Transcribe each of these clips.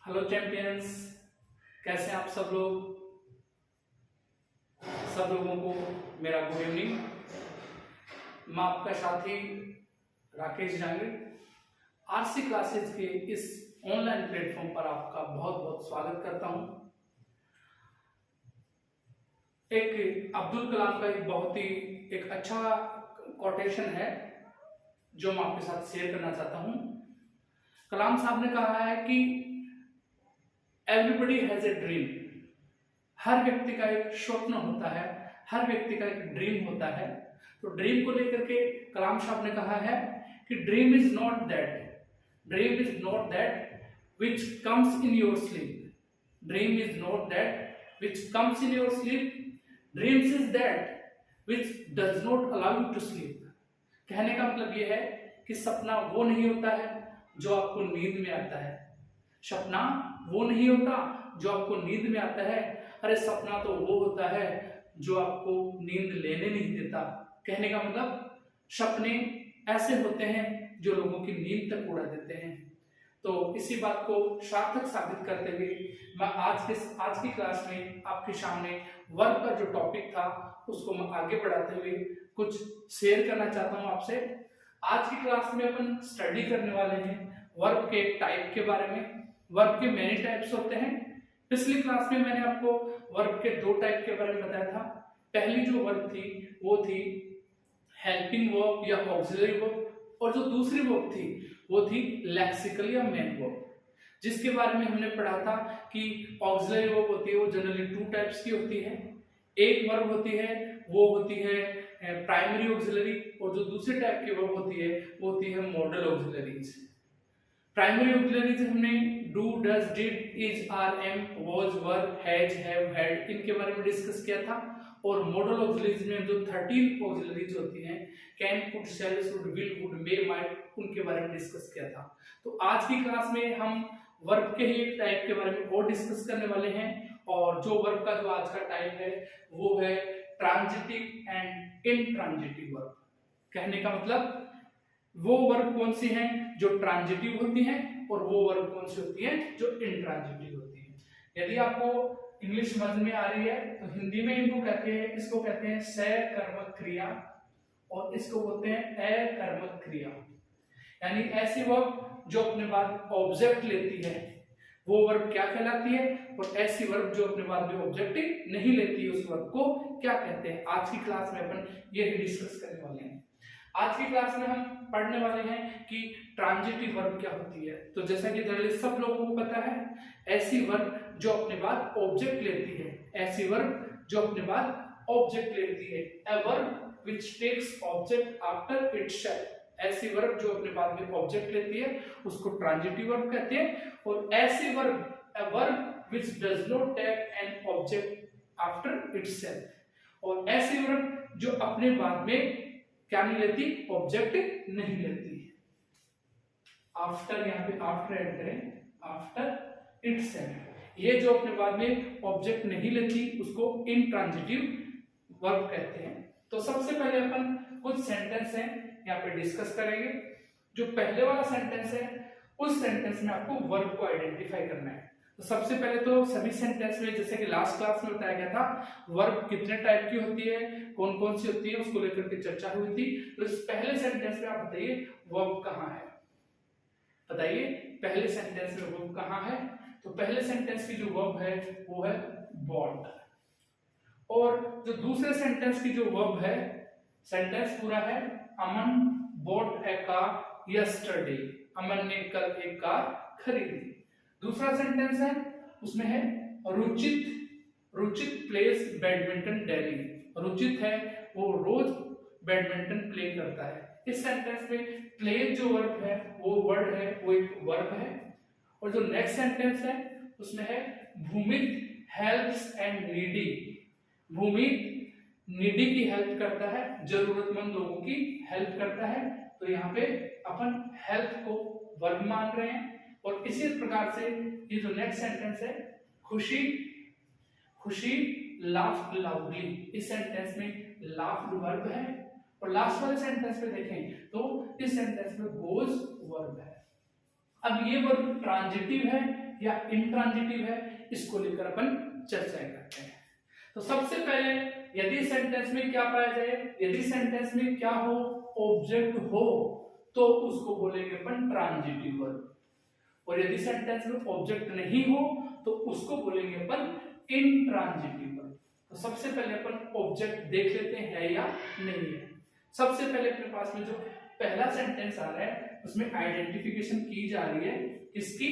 Hello champions, कैसे हैं आप सब लोग। सब लोगों को मेरा गुड इवनिंग। मैं आपका साथी राकेश जांगिड़ आरसी क्लासेज के इस ऑनलाइन प्लेटफॉर्म पर आपका बहुत बहुत स्वागत करता हूं। एक अब्दुल कलाम का एक बहुत ही एक अच्छा कोटेशन है जो मैं आपके साथ शेयर करना चाहता हूं। कलाम साहब ने कहा है कि एवरीबडी हैज ए ड्रीम। हर व्यक्ति का एक स्वप्न होता है, हर व्यक्ति का एक ड्रीम होता है। तो ड्रीम को लेकर के कलाम साहब ने कहा है कि dream is not that which comes in your sleep. Dream is not that which comes in your sleep. Dreams is that which does not allow you to sleep. कहने का मतलब यह है कि सपना वो नहीं होता है जो आपको नींद में आता है। सपना वो नहीं होता जो आपको नींद में आता है। अरे सपना तो वो होता है जो आपको नींद लेने नहीं देता। कहने का मतलब सपने ऐसे होते हैं जो लोगों की नींद तक उड़ा देते हैं। तो इसी बात को सार्थक साबित करते हुए मैं आज की क्लास में आपके सामने वर्ब का जो टॉपिक था उसको मैं आगे बढ़ाते हुए कुछ शेयर करना चाहता हूं आपसे। आज की क्लास में अपन स्टडी करने वाले हैं वर्ब के टाइप के बारे में। वर्ब के मेनी टाइप्स होते हैं। पिछली क्लास में मैंने आपको वर्ब के दो टाइप के बारे में बताया था। पहली जो वर्ब थी वो थी हेल्पिंग वर्ब या ऑक्सिलरी वर्ब, और जो दूसरी वर्ब थी वो थी लेक्सिकल या मेन वर्ब, जिसके बारे में हमने पढ़ा था कि ऑक्सिलरी वर्ब होती है वो जनरली टू टाइप्स की होती है। एक वर्ब होती है वो होती है प्राइमरी ऑक्सिलरी, और जो दूसरे टाइप की वर्ब होती है वो होती है मॉडल ऑक्सिलरीज। प्राइमरी ऑक्सिलरीज हमने do, does, did, is, are, am, was, were, has, have, had इनके बारे में डिस्कस किया था। और मॉडल ऑक्सिलरीज में जो 13 ऑक्सिलरीज होती हैं can, could, shall, should, will, would, may, might, उनके बारे में डिस्कस किया था। तो आज की क्लास में हम वर्ब के ही एक टाइप के बारे में और डिस्कस करने वाले हैं। और जो वर्ब का जो आज का टाइप है वो है ट्रांजिटिव एंड इनट्रांजिटिव वर्ब। कहने का मतलब वो वर्ब कौन सी हैं जो ट्रांजिटिव होती हैं और वो वर्ब कौन सी होती हैं जो इनट्रांजिटिव होती हैं। यदि आपको इंग्लिश समझ में आ रही है तो हिंदी में इसको कहते हैं सकर्मक क्रिया और इसको बोलते हैं अकर्मक क्रिया। यानी ऐसी वर्ब जो अपने बाद ऑब्जेक्ट लेती है वो वर्ब क्या कहलाती है, और ऐसी वर्ब जो अपने बाद में ऑब्जेक्ट नहीं लेती है उस वर्ब को क्या कहते हैं। आज की क्लास में अपन ये डिस्कस करने वाले हैं। आज की क्लास में हम पढ़ने वाले हैं कि ट्रांजिटिव वर्ब क्या होती है। तो जैसा कि जनरली सब लोगों को पता है, ऐसी वर्ब जो अपने बाद ऑब्जेक्ट लेती है, ऐसी वर्ब जो अपने बाद ऑब्जेक्ट लेती है। A verb which takes object after itself. ऐसी वर्ब जो अपने बाद में ऑब्जेक्ट लेती है उसको ट्रांजिटिव वर्ब कहते हैं। और ऐसी verb, a verb which does not take an object after itself. और ऐसी वर्ब जो अपने बाद में क्या नहीं लेती, ऑब्जेक्ट नहीं लेती। आफ्टर, यहाँ पे आफ्टर ऐड करें, आफ्टर इटसेल्फ। ये जो अपने बाद में ऑब्जेक्ट नहीं लेती उसको इनट्रांजिटिव वर्ब कहते हैं। तो सबसे पहले अपन कुछ सेंटेंस हैं यहाँ पे डिस्कस करेंगे। जो पहले वाला सेंटेंस है उस सेंटेंस में आपको वर्ब को आइडेंटिफाई करना है। तो सबसे पहले तो सभी सेंटेंस में जैसे कि लास्ट क्लास में बताया गया था वर्ब कितने टाइप की होती है, कौन कौन सी होती है, उसको लेकर के चर्चा हुई थी। तो इस पहले सेंटेंस में आप बताइए वर्ब कहाँ है, बताइए पहले सेंटेंस में वर्ब कहाँ है। तो पहले सेंटेंस की जो वर्ब है वो है बॉट। और जो दूसरे सेंटेंस की जो वर्ब है, सेंटेंस पूरा है अमन बॉट ए कार यस्टरडे। अमन ने कल एक कार खरीदी। दूसरा सेंटेंस है उसमें है Ruchit place badminton daily. Ruchit है वो रोज बैडमिंटन प्ले करता है। इस सेंटेंस में प्ले जो वर्ब है वो वर्ड है, वो एक वर्ब है। और जो नेक्स्ट सेंटेंस है उसमें है Bhumit helps and needy. Bhumit needy की हेल्प करता है, जरूरतमंद लोगों की हेल्प करता है। तो यहाँ पे अपन हेल्प को वर्ब मान रहे हैं। और इसी प्रकार से ये जो नेक्स्ट सेंटेंस है खुशी लाफ्ड लाउडली। इस सेंटेंस में लाफ्ड वर्ब है। और लास्ट वाले सेंटेंस में देखें तो इस सेंटेंस में गोज वर्ब है। अब ये वर्ब ट्रांजिटिव है या इंट्रांजिटिव है, इसको लेकर अपन चर्चा करते हैं। तो सबसे पहले यदि सेंटेंस में क्या पाया जाए, यदि सेंटेंस में क्या हो, ऑब्जेक्ट हो, तो उसको बोलेंगे अपन ट्रांजिटिव वर्ब, और यदि सेंटेंस में ऑब्जेक्ट नहीं हो तो उसको बोलेंगे अपन इंट्रांजिटिव वर्ब। तो सबसे पहले अपन ऑब्जेक्ट देख लेते हैं है या नहीं है। सबसे पहले अपने पास में जो पहला सेंटेंस आ रहा है उसमें आइडेंटिफिकेशन की जा रही है किसकी,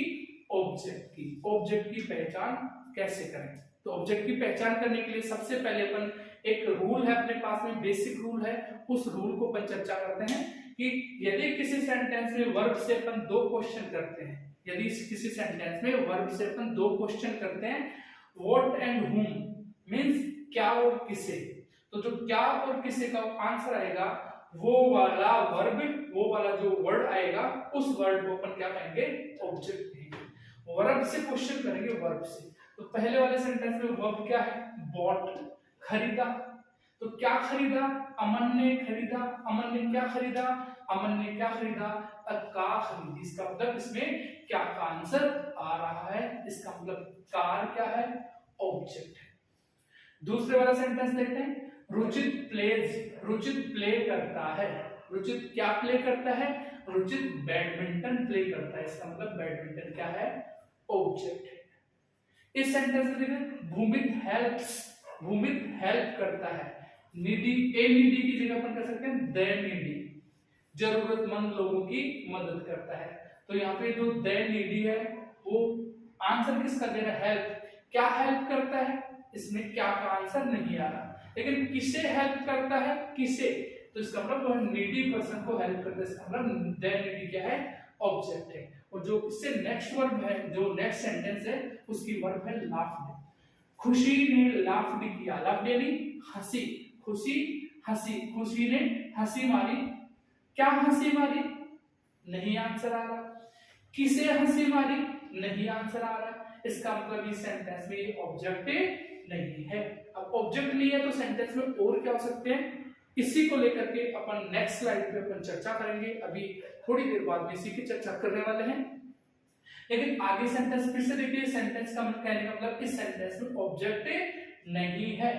ऑब्जेक्ट की। ऑब्जेक्ट की पहचान कैसे करें, तो ऑब्जेक्ट की पहचान करने के लिए सबसे पहले अपन एक रूल है अपने पास में, बेसिक रूल है, उस रूल को अपन चर्चा करते हैं कि यदि किसी सेंटेंस में वर्ब से अपन दो क्वेश्चन करते हैं, यदि किसी सेंटेंस में वर्ब से अपन दो क्वेश्चन करते हैं, व्हाट एंड हुम मींस क्या और किसे, तो जो क्या और किसे का आंसर आएगा वो वाला वर्ब, वो वाला जो वर्ड आएगा उस वर्ड को अपन क्या कहेंगे, ऑब्जेक्ट कहेंगे। वर्ब से क्वेश्चन करेंगे वर्ब से। तो पहले वाले सेंटेंस में वर्ब क्या है, बॉट, खरीदा। तो क्या खरीदा, अमन ने खरीदा। अमन ने क्या खरीदा, अमन ने क्या खरीदा, अ कार खरीदी। इसका मतलब इसमें क्या का आंसर आ रहा है, इसका मतलब कार क्या है, ऑब्जेक्ट है। दूसरे वाला सेंटेंस देखते हैं, रुचित प्लेज, रुचित प्ले करता है। रुचित क्या प्ले करता है, रुचित बैडमिंटन प्ले करता है, इसका मतलब बैडमिंटन क्या है, ऑब्जेक्ट है। इस सेंटेंस में देखें, भूमित हेल्प्स, भूमित हेल्प करता है। नीडी, ए नीडी की जगह पर कह सकते हैं द नीडी, जरूरतमंद लोगों की मदद करता है। तो यहाँ पे जो द नीडी है वो आंसर किसका दे रहा है, हेल्प। क्या हेल्प करता है, इसमें क्या का आंसर नहीं आ रहा, लेकिन किसे हेल्प करता है, किसे, तो इसका मतलब वह नीडी पर्सन को हेल्प करता है, इसका मतलब द नीडी क्या है, ऑब्जेक्ट है। और जो इससे नेक्स्ट वर्ब है, जो नेक्स्ट सेंटेंस है उसकी वर्ब है लाफ्ड। खुशी ने लाफ्ड किया, लाफ्ड यानी हंसी, खुशी हंसी, खुशी ने हंसी मारी। क्या हंसी मारी, नहीं आंसर आ रहा। किसे हंसी मारी, नहीं आंसर आ रहा। इसका मतलब इस सेंटेंस में ये ऑब्जेक्ट नहीं है। अब ऑब्जेक्ट नहीं है तो सेंटेंस में और क्या हो सकते हैं, इसी को लेकर के अपन नेक्स्ट स्लाइड पे अपन चर्चा करेंगे। अभी थोड़ी देर बाद में इसी की चर्चा करने वाले हैं। लेकिन आगे सेंटेंस फिर से देखिए, सेंटेंस का कहने का मतलब इस सेंटेंस में ऑब्जेक्ट नहीं है।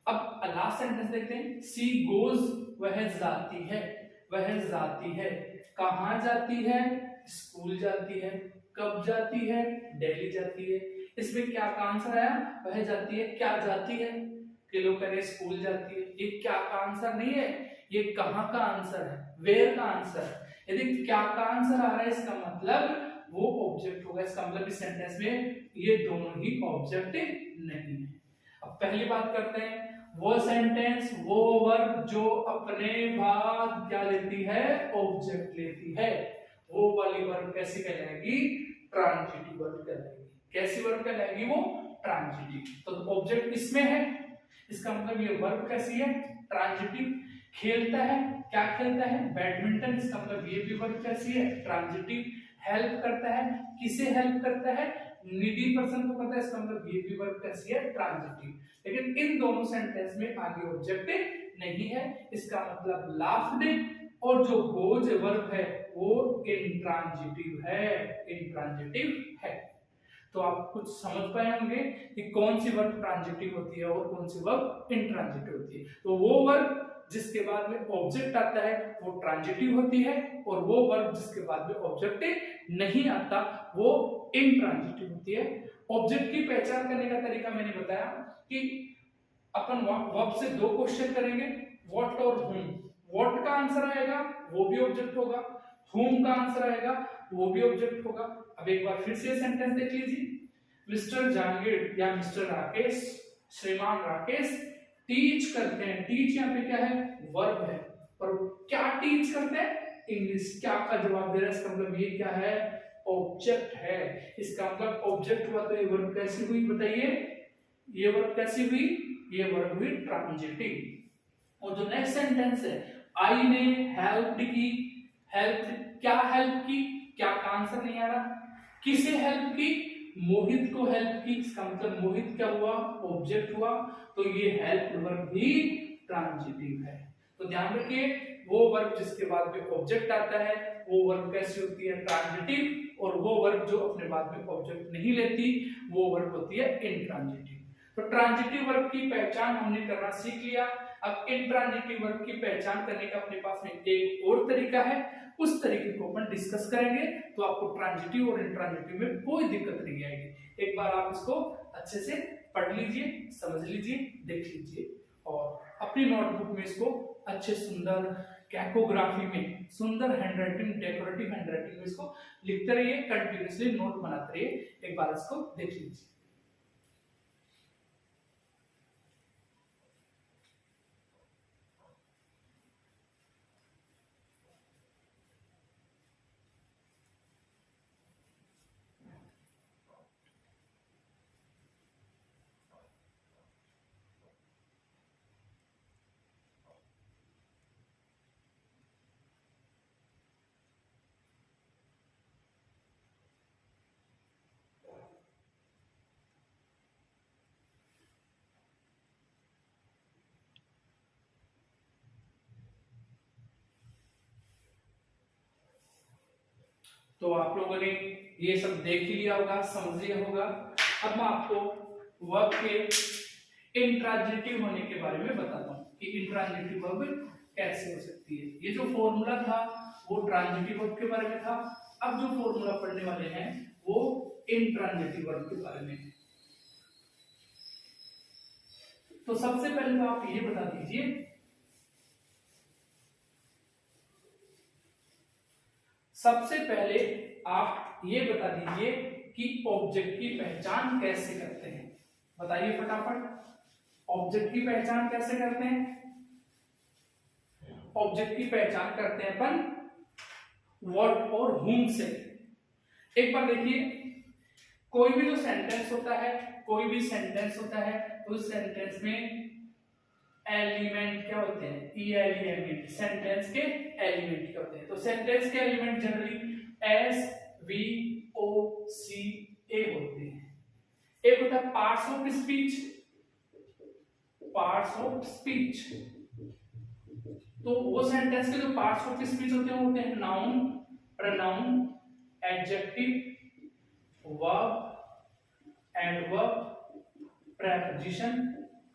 अब लास्ट सेंटेंस देखते हैं, सी गोज, वह जाती है, वह जाती है। कहां जाती है, स्कूल जाती है। कब जाती है, दिल्ली जाती है। इसमें क्या का आंसर आया, वह जाती है। क्या जाती है, कि लोग कह रहे स्कूल जाती है, ये क्या का आंसर नहीं है, ये कहां का आंसर है, वेयर का आंसर है। यदि क्या का आंसर आ रहा है इसका मतलब वो ऑब्जेक्ट होगा, इसका मतलब इस सेंटेंस में ये दोनों ही ऑब्जेक्ट नहीं है। अब पहली बात करते हैं, वो सेंटेंस, वो वर्ब जो अपने बाद क्या लेती है, ऑब्जेक्ट लेती है, वो वाली वर्ब कैसी कहलाएगी, ट्रांजिटिव वर्ब कहलाएगी। कैसी वर्ब कहलाएगी, वो ट्रांजिटिव। तो ऑब्जेक्ट इसमें है, इसका मतलब ये वर्ब कैसी है, ट्रांजिटिव। खेलता है, क्या खेलता है, बैडमिंटन, इसका मतलब ये भी वर्ब कैसी है, ट्रांजिटिव। हेल्प करता है, किसे हेल्प करता है, नीडी पर्सन को करता है, इसका मतलब ये भी वर्ब कैसी है, ट्रांजिटिव। लेकिन इन दोनों सेंटेंस में आगे ऑब्जेक्ट नहीं है, इसका मतलब लाफ्ड। और जो गोज वर्ब है वो इंट्रांजिटिव है, इंट्रांजिटिव है। तो आप कुछ समझ पाए होंगे कि कौन सी वर्ब ट्रांजिटिव होती है और कौन सी वर्ब इंट्रांजिटिव होती है। तो वो वर्ब जिसके बाद में ऑब्जेक्ट आता है वो ट्रांजिटिव होती है, और वो वर्ब जिसके बाद में ऑब्जेक्ट नहीं आता वो इंट्रांजिटिव होती है। ऑब्जेक्ट की पहचान करने का तरीका मैंने बताया कि अपन वर्ब से दो क्वेश्चन करेंगे, व्हाट और हुम। व्हाट का आंसर आएगा वो भी ऑब्जेक्ट होगा, हुम का आंसर आएगा वो भी ऑब्जेक्ट होगा। अब एक बार फिर से सेंटेंस देख लीजिए, मिस्टर जहांगीर या मिस्टर राकेश, श्रीमान राकेश टीच करते हैं। टीच यहाँ पे क्या है, वर्ब है, और क्या टीच करते हैं, इंग्लिश। क्या का जवाब दे रहा है, इसका मतलब ये क्या है, ऑब्जेक्ट है। इसका मतलब ऑब्जेक्ट हुआ तो ये वर्ब कैसी हुई बताइए, ये वर्ब कैसी हुई, ये वर्ब हुई ट्रांजिटिव। और जो नेक्स्ट सेंटेंस है, आई ने हेल्प की, हेल्प क्या हेल्प की, क्या का आंसर नहीं आ रहा। किसे हेल्प की, मोहित को हेल्प की, इसका मतलब मोहित क्या हुआ, ऑब्जेक्ट हुआ, तो ये हेल्प वर्ब भी ट्रांजिटिव है। तो ध्यान रखिए, वो वर्ब जिसके बाद में ऑब्जेक्ट आता है वो वर्ब कैसी होती है, ट्रांजिटिव, और वो वर्ब जो अपने बाद में ऑब्जेक्ट नहीं लेती वो वर्ब होती है इंट्रांजिटिव। तो ट्रांजिटिव वर्ब की पहचान हमने करना सीख लिया। अब इंट्रांजिटिव वर्ब की पहचान करने का अपने पास में एक और तरीका है, उस तरीके को अपन डिस्कस करेंगे, तो आपको ट्रांजिटिव और इंट्रांजिटिव में कोई दिक्कत नहीं आएगी। एक बार आप इसको अच्छे से पढ़ लीजिए, समझ लीजिए, देख लीजिए, और अपनी नोटबुक में इसको अच्छे सुंदर कैकोग्राफी में, सुंदर हैंडराइटिंग, डेकोरेटिव हैंडराइटिंग में इसको लिखते रहिए, कंटिन्यूअसली नोट बनाते रहिए। एक बार इसको देख लीजिए। तो आप लोगों ने ये सब देख ही लिया होगा, समझ लिया होगा। अब मैं आपको वर्ब के इंट्रांजिटिव होने के बारे में बताता हूँ कि इंट्रांजिटिव वर्ब कैसे हो सकती है। ये जो फॉर्मूला था वो ट्रांजिटिव वर्ब के बारे में था, अब जो फॉर्मूला पढ़ने वाले हैं वो इंट्रांजिटिव वर्ब के बारे में। तो सबसे पहले तो आप ये बता दीजिए, सबसे पहले आप ये बता दीजिए कि ऑब्जेक्ट की पहचान कैसे करते हैं। बताइए फटाफट, ऑब्जेक्ट की पहचान कैसे करते हैं। ऑब्जेक्ट की पहचान करते हैं अपन व्हाट और whom से। एक बार देखिए, कोई भी जो सेंटेंस होता है, कोई भी सेंटेंस होता है, तो उस सेंटेंस में एलिमेंट क्या होते हैं, एलिमेंट, सेंटेंस के एलिमेंट क्या होते हैं। तो सेंटेंस के एलिमेंट जनरली एस, वी, ओ, सी, ए होते हैं। एक होता है parts of speech, parts of speech. तो वो सेंटेंस के जो पार्ट्स ऑफ स्पीच होते हैं noun, pronoun, adjective, verb, adverb, preposition,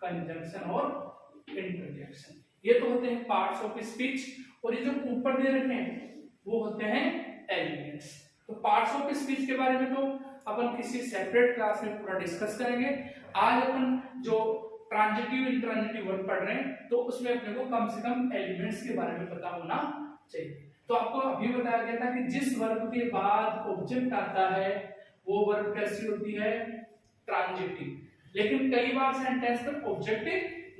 conjunction और इंटरजेक्शन। ये तो होते हैं पार्ट्स ऑफ स्पीच, और ये जो ऊपर दे रखे हैं वो होते हैं एलिमेंट्स। तो पार्ट्स ऑफ स्पीच के बारे में तो अपन किसी सेपरेट क्लास में पूरा डिस्कस करेंगे। आज अपन जो ट्रांजिटिव इंट्रांजिटिव वर्ब पढ़ रहे हैं तो उसमें अपने को कम से कम एलिमेंट्स के बारे में पता होना चाहिए। तो आपको अभी बताया गया था कि जिस वर्ब के बाद ऑब्जेक्ट आता है वो वर्ब कैसी होती है, ट्रांजिटिव। लेकिन कई बार सेंटेंस में ऑब्जेक्ट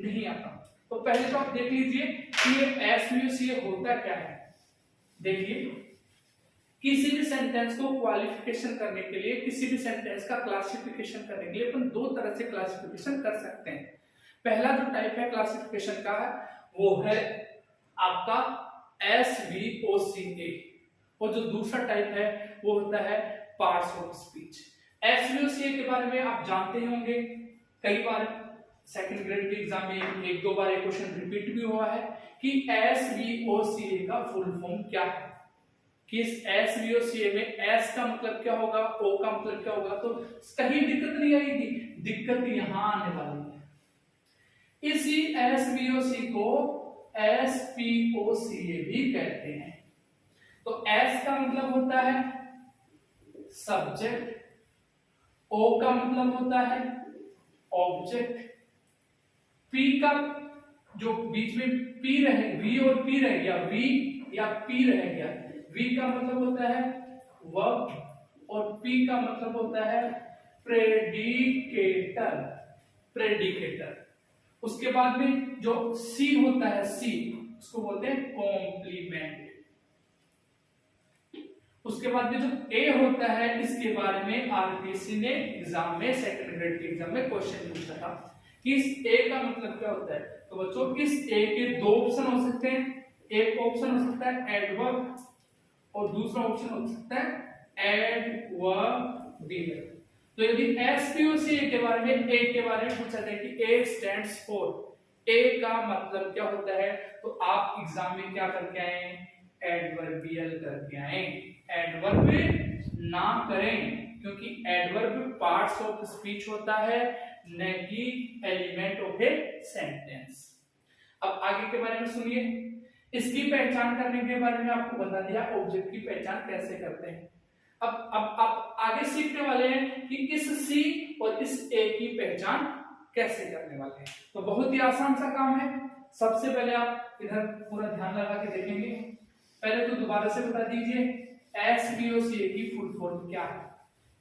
नहीं आता। तो पहले तो आप देख लीजिए कि ये एसवीओसी होता क्या है। देखिए, किसी भी सेंटेंस को क्वालिफिकेशन करने के लिए, किसी भी सेंटेंस का क्लासिफिकेशन करने के लिए अपन दो तरह से क्लासिफिकेशन कर सकते हैं। पहला जो टाइप है क्लासिफिकेशन का वो है आपका SVOCA, और जो दूसरा टाइप है वो होता है पार्ट्स ऑफ स्पीच। SVOCA के बारे में आप जानते होंगे, कई बार सेकंड ग्रेड के एग्जाम में एक दो बार क्वेश्चन रिपीट भी हुआ है कि SVOCA का फुल फॉर्म क्या है। कि इस SVOCA में S का मतलब क्या होगा, O का मतलब क्या होगा, तो कहीं दिक्कत नहीं आएगी। दिक्कत यहां आने वाली है। इसी SVOC को SPOCA भी कहते हैं। तो S का मतलब होता है सब्जेक्ट, O का मतलब होता है ऑब्जेक्ट, P का जो बीच में P रहे, V और P रह गया, V या P रह गया, V का मतलब होता है वर्ब और P का मतलब होता है प्रेडिकेटर, प्रेडिकेटर। उसके बाद में जो C होता है, C उसको बोलते हैं कॉम्प्लीमेंट। उसके बाद में जो A होता है, इसके बारे में आरपीएससी ने एग्जाम में, सेकंड ग्रेड के एग्जाम में क्वेश्चन पूछा था कि इस A का मतलब क्या होता है। तो बच्चों इस A के दो ऑप्शन हो सकते हैं। एक ऑप्शन हो सकता है एडवर्ब और दूसरा ऑप्शन हो सकता है एडवर्बियल। तो यदि SPOCA के बारे में, A के बारे में पूछा जाए कि A स्टैंड्स फॉर, ए का मतलब क्या होता है, तो आप एग्जाम में क्या करके आए, एडवर्बियल करके आए। एडवर्ब ना करें, क्योंकि एडवर्ब पार्ट्स ऑफ स्पीच होता है, न कि एलिमेंट ऑफ ए सेंटेंस। अब आगे के बारे में सुनिए। इसकी पहचान करने के बारे में आपको बता दिया, ऑब्जेक्ट की पहचान कैसे करते हैं। अब आप आगे सीखने वाले हैं कि इस सी और इस ए की पहचान कैसे करने वाले हैं। तो बहुत ही आसान सा काम है। सबसे पहले आप इधर पूरा ध्यान लगा के देखेंगे। पहले तो दोबारा से बता दीजिए एसवीओसीए की फुल फॉर्म क्या है।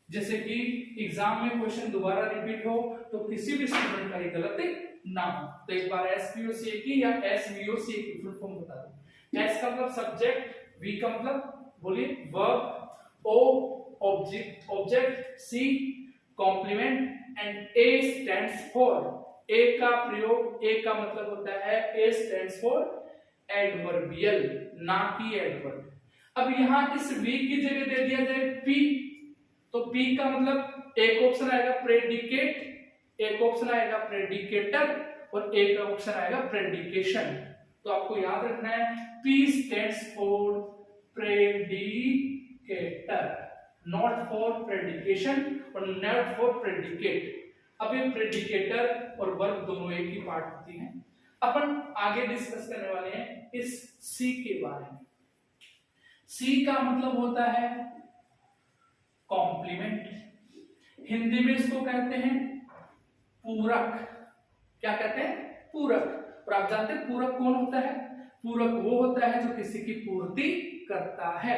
जैसे कि एग्जाम में क्वेश्चन दोबारा रिपीट हो तो किसी भी स्टूडेंट का ये गलती ना हो। तो एक बार एसवीओसीए की या एसवीओसीए की फुल फॉर्म बता दो। एस का मतलब सब्जेक्ट, वी का मतलब बोलिए verb, O object, C complement and A stands for। A का प्रयोग, A का मतलब होता है A stands for adverbial, ना कि adverb। अब यहाँ इस V की जगह दे दिया जाए P, तो P का मतलब एक ऑप्शन आएगा प्रेडिकेट, एक ऑप्शन आएगा प्रेडिकेटर और एक ऑप्शन आएगा प्रेडिकेशन। तो आपको याद रखना है P stands for predicator, not for predication और not for predicate। अब ये प्रेडिकेटर और वर्ब दोनों एक ही पार्ट होती हैं। अपन आगे डिस्कस करने वाले हैं इस सी के बारे में। सी का मतलब होता है कॉम्प्लीमेंट, हिंदी में इसको कहते हैं पूरक। क्या कहते हैं, पूरक। और आप जानते हैं पूरक कौन होता है, पूरक वो होता है जो किसी की पूर्ति करता है।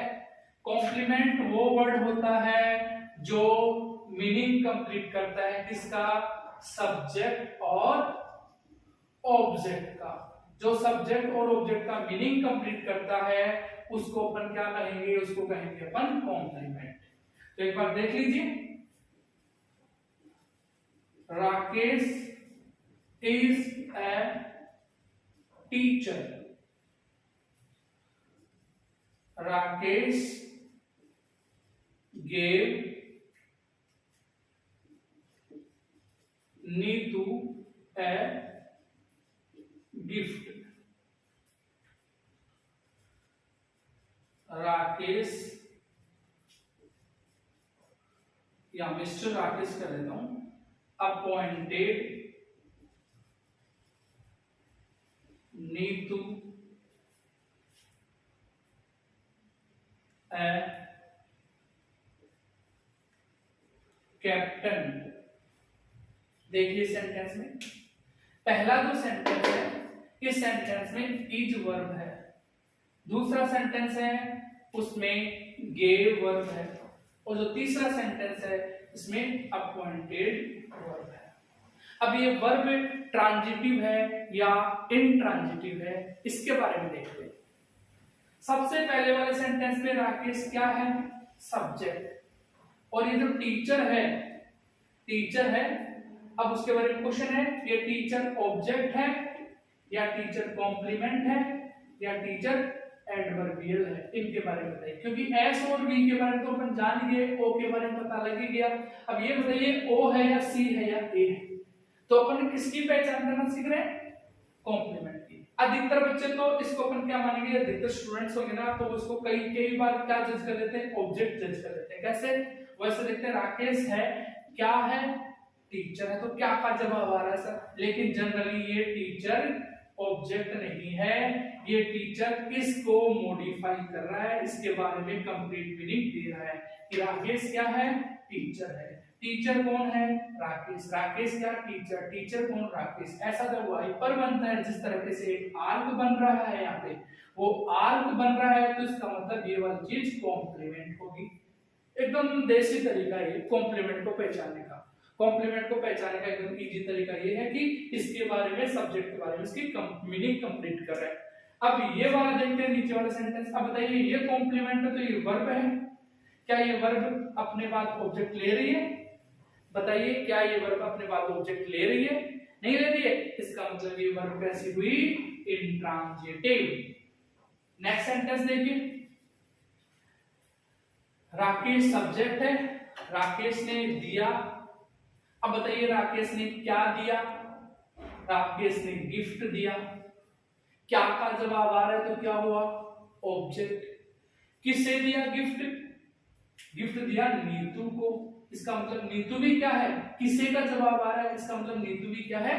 कॉम्प्लीमेंट वो वर्ड होता है जो मीनिंग कंप्लीट करता है किसका, सब्जेक्ट और ऑब्जेक्ट का। जो सब्जेक्ट और ऑब्जेक्ट का मीनिंग कंप्लीट करता है उसको अपन क्या कहेंगे, उसको कहेंगे अपन कॉम्प्लीमेंट। तो एक बार देख लीजिए, Rakesh is a teacher. Rakesh gave Neetu a gift। Rakesh या मिस्टर राकेश कर देता हूं, अपॉइंटेड नीतू ए कैप्टन। देखिए सेंटेंस में पहला जो सेंटेंस है, इस सेंटेंस में इज वर्ब है। दूसरा सेंटेंस है उसमें गेव वर्ब है। और जो तीसरा सेंटेंस है इसमें अपॉइंटेड वर्ब है। अब ये वर्ब ट्रांजिटिव है या इनट्रांजिटिव है, इसके बारे में देखते हैं। सबसे पहले वाले सेंटेंस में राकेश क्या है, सब्जेक्ट। और ये जो टीचर है, टीचर है। अब उसके बारे में क्वेश्चन है, ये टीचर ऑब्जेक्ट है या टीचर कॉम्प्लीमेंट है या टीचर एडवर्बियल है, इनके बारे में बताइए। क्योंकि एस और वी के बारे में तो अपन जान गए, ओ के बारे में पता लग ही गया। अब ये बताइए ओ है या सी है या ए है। तो अपन किसकी पहचान करना सीख रहे हैं, कॉम्प्लीमेंट की। अधिकतर बच्चे तो इसको अपन क्या मानेंगे, अधिकतर स्टूडेंट्स होंगे ना तो उसको कई बार क्या जज कर लेते हैं, ऑब्जेक्ट जज कर लेते हैं। कैसे, वैसे देखते हैं राकेश है, क्या है, टीचर है, तो क्या का जवाब आ रहा है सर। लेकिन जनरली ये टीचर ऑब्जेक्ट नहीं है, ये टीचर इसको मॉडिफाई कर रहा है, इसके बारे में कंप्लीट मीनिंग दे रहा है कि राकेश क्या है, टीचर है। टीचर कौन है, राकेश। राकेश क्या, टीचर। टीचर कौन, राकेश। ऐसा जब वाइपर बनता है, जिस तरीके से एक आर्क बन रहा है, यहाँ पे वो आर्क बन रहा है, तो इसका मतलब ये वाली चीज कॉम्प्लीमेंट होगी। एकदम देसी तरीका है कॉम्प्लीमेंट को पहचानने का। कॉम्प्लीमेंट को पहचानने का एकदम इजी तरीका ये है कि इसके बारे में, सब्जेक्ट के बारे में इसकी मीनिंग कंप्लीट कर रहा है। अब ये वाला देखते हैं, नीचे वाला सेंटेंस। अब बताइए ये कॉम्प्लीमेंट है तो ये वर्ब है, क्या ये वर्ब अपने बाद ऑब्जेक्ट ले रही है, बताइए क्या ये वर्ब अपने बाद ऑब्जेक्ट ले रही है, नहीं ले रही है। इसका मतलब ये वर्ब कैसी हुई, इंट्रांजिटिव। नेक्स्ट सेंटेंस देखिए, राकेश सब्जेक्ट है, राकेश ने दिया। अब बताइए राकेश ने क्या दिया, राकेश ने गिफ्ट दिया। क्या का जवाब आ रहा है तो क्या हुआ, ऑब्जेक्ट। किसे दिया गिफ्ट, गिफ्ट दिया नीतू को, इसका मतलब नीतू भी क्या है, किसे का जवाब आ रहा है, इसका मतलब नीतू भी क्या है,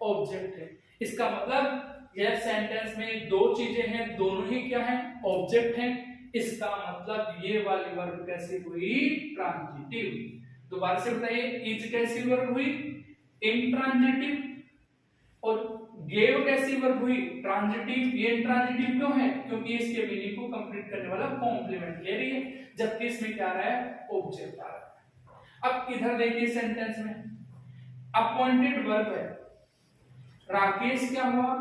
ऑब्जेक्ट है। इसका मतलब यह सेंटेंस में दो चीजें हैं, दोनों ही क्या है, ऑब्जेक्ट हैं। इसका मतलब ये वाली वर्ब कैसी हुई, ट्रांजिटिव। दोबारा से बताइए, इज कैसी वर्ब हुई, इंट्रांजिटिव, और गेव कैसी वर्ब हुई, ट्रांजिटिव। ये इंट्रांजिटिव क्यों है, क्योंकि इसके मीनिंग को कंप्लीट करने वाला कॉम्प्लीमेंट ले रही है, जबकि इसमें क्या आ रहा है, ऑब्जेक्ट आ रहा है। अब इधर देखिए सेंटेंस में अपॉइंटेड वर्ब है, राकेश क्या हुआ,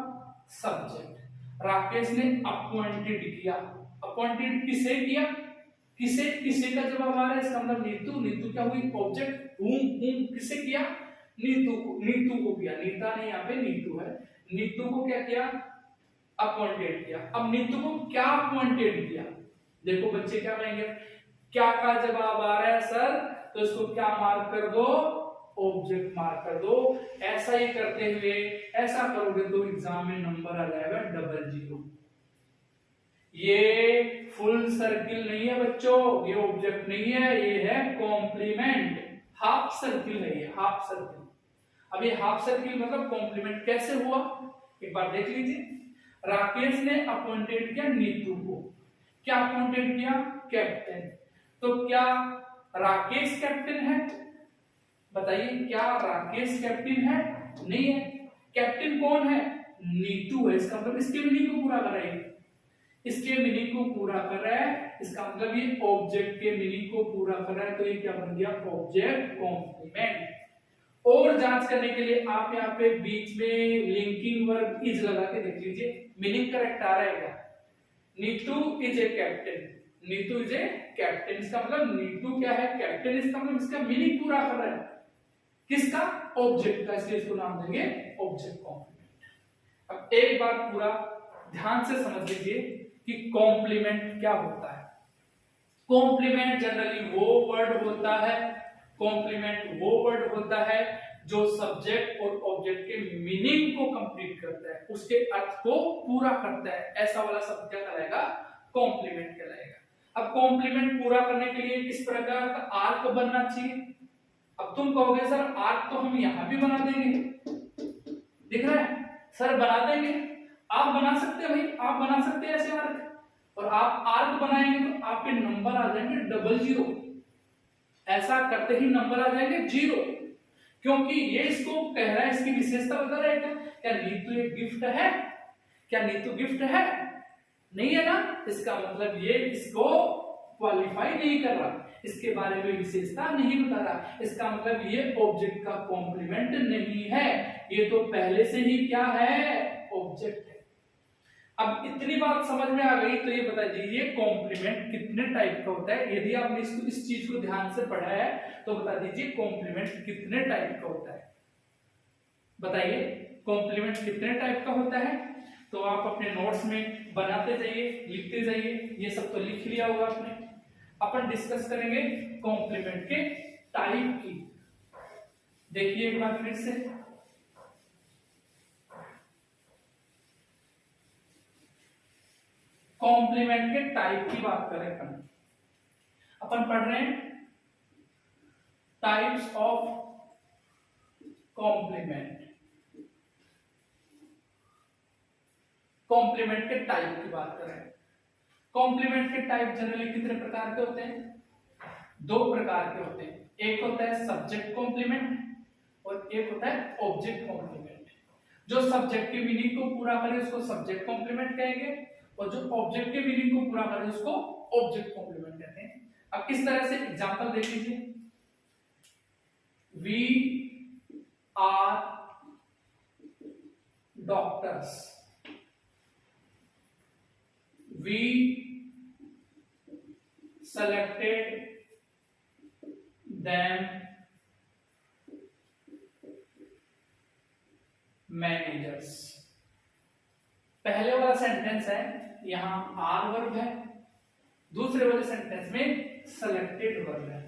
सब्जेक्ट। राकेश ने अपॉइंटेड किया, अपॉइंटेड किसे किया, किसे, किसे का जवाब आ रहा है, इसका मतलब नीतू। नीतू क्या हुई, ऑब्जेक्ट। किसे किया, नीतू को, नीतू को किया, नीता नहीं, यहाँ पे नीतू है। नीतू को क्या किया, अपॉइंटेड किया। अब नीतू को क्या अपॉइंटेड किया, देखो बच्चे क्या कहेंगे, क्या का जवाब आ रहा है सर, तो इसको क्या मार्क कर दो, ऑब्जेक्ट मार्क कर दो। ऐसा ही करते हुए, ऐसा करोगे तो एग्जाम में नंबर आ जाएगा 00। ये फुल सर्किल नहीं है बच्चों, ये ऑब्जेक्ट नहीं है, ये है कॉम्प्लीमेंट। हाफ सर्किल है ये, हाफ सर्किल। अब ये हाफ सर्किल मतलब कॉम्प्लीमेंट कैसे हुआ, एक बार देख लीजिए। राकेश ने अपॉइंटेड किया नीतू को, क्या अपॉइंटेड किया, कैप्टन। तो क्या राकेश कैप्टन है, बताइए, क्या राकेश कैप्टन है, नहीं है। कैप्टन कौन है, नीतू है। इसका मतलब इसके मीनिंग को पूरा कर रहा है, इसके मीनिंग को पूरा कर रहा है, इसका मतलब ये ऑब्जेक्ट के मीनिंग को पूरा कर रहा है। तो ये क्या बन गया, ऑब्जेक्ट कॉम्प्लीमेंट। और जांच करने के लिए आप यहाँ पे बीच में लिंकिंग वर्ब इज लगा के देख लीजिए, मीनिंग करेक्ट आ रहा है क्या। Neetu is a captain, Neetu is a captain, इसका मतलब नीतू क्या है, कैप्टन। इसका मतलब इसका मीनिंग पूरा कर रहा है, किसका, ऑब्जेक्ट का, इसलिए इसको नाम देंगे ऑब्जेक्ट कॉम्प्लीमेंट। अब एक बात पूरा ध्यान से समझ लीजिए कि कॉम्प्लीमेंट क्या होता है। कॉम्प्लीमेंट जनरली वो वर्ड होता है, कॉम्प्लीमेंट वो वर्ड होता है जो सब्जेक्ट और ऑब्जेक्ट के मीनिंग को कंप्लीट करता है, उसके अर्थ को पूरा करता है। ऐसा वाला शब्द क्या कहलाएगा, कॉम्प्लीमेंट कहलाएगा। अब कॉम्प्लीमेंट पूरा करने के लिए किस प्रकार का आर्क बनना चाहिए। अब तुम कहोगे सर आर्क तो हम यहां भी बना देंगे, दिख रहा है सर, बना देंगे। आप बना सकते हो भाई, आप बना सकते हैं ऐसे आर्क, और आप आर्क बनाएंगे तो आपके नंबर आ जाएंगे 00। ऐसा करते ही नंबर आ जाएंगे 0, क्योंकि ये इसको कह रहा है, इसकी विशेषता बता रहा है क्या नीतू एक गिफ्ट है, क्या नीतू गिफ्ट है, नहीं है ना। इसका मतलब ये इसको क्वालिफाई नहीं कर रहा, इसके बारे में विशेषता नहीं बता रहा, इसका मतलब ये ऑब्जेक्ट का कॉम्प्लीमेंट नहीं है, ये तो पहले से ही क्या है, ऑब्जेक्ट है। अब इतनी बात समझ में आ गई तो ये बता दीजिए कॉम्प्लीमेंट कितने टाइप का होता है। यदि आपने इस चीज को ध्यान से पढ़ा है तो बता दीजिए कॉम्प्लीमेंट कितने टाइप का होता है, बताइए कॉम्प्लीमेंट कितने टाइप का होता है। तो आप अपने नोट्स में बनाते जाइए, लिखते जाइए, ये सब तो लिख लिया होगा आपने। अपन डिस्कस करेंगे कॉम्प्लीमेंट के टाइप की। देखिए एक बार फिर से, कॉम्प्लीमेंट के टाइप की बात करें अपन पढ़ रहे हैं टाइप्स ऑफ कॉम्प्लीमेंट। कॉम्प्लीमेंट के टाइप की बात करें, कॉम्प्लीमेंट के टाइप जनरली कितने प्रकार के होते हैं, 2 प्रकार के होते हैं। एक होता है सब्जेक्ट कॉम्प्लीमेंट और एक होता है ऑब्जेक्ट कॉम्प्लीमेंट। जो सब्जेक्ट के मीनिंग को पूरा करे उसको सब्जेक्ट कॉम्प्लीमेंट कहेंगे, और जो ऑब्जेक्ट के मीनिंग को पूरा करे उसको ऑब्जेक्ट कॉम्प्लीमेंट कहते हैं। अब किस तरह से एग्जांपल देख लीजिए, we are doctors, we selected them managers। पहले वाला सेंटेंस है यहां आर वर्ब है, दूसरे वाले सेंटेंस में सेलेक्टेड वर्ब है।